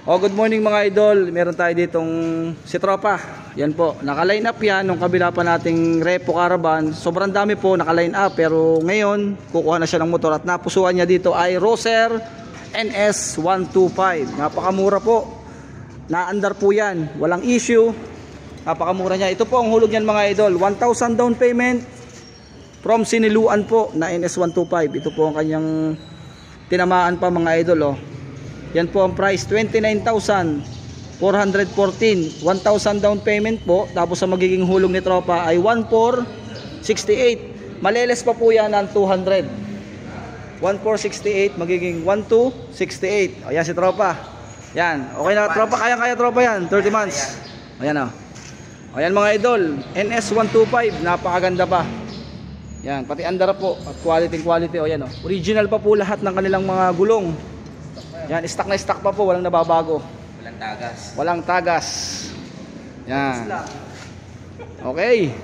Oh, good morning mga idol. Meron tayo ditong si Tropa. Yan po, naka-line up yan nung kabila pa nating Repo Caravan. Sobrang dami po naka-line up, pero ngayon kukuha na siya ng motor at napusuan niya dito ay Roser NS125. Napakamura po. Naandar po yan, walang issue. Napakamura niya. Ito po ang hulog niyan mga idol. 1,000 down payment from Siniluan po na NS125. Ito po ang kanyang tinamaan pa mga idol. Oh. Yan po ang price, 29,414. 1,000 down payment po. Tapos ang magiging hulog ni Tropa ay 1,468. Maleles pa po yan ng 200. 1,468 magiging 1,268. Ayan si Tropa. Yan, okay na Tropa, kaya Tropa yan, 30 months. Ayan o. Ayan mga idol, NS125, napakaganda pa. Yan, pati andar po at quality. O yan o. Original pa po lahat ng kanilang mga gulong. Yan, stock na stock pa po, walang nababago. Walang tagas. Walang tagas. Yan. Okay.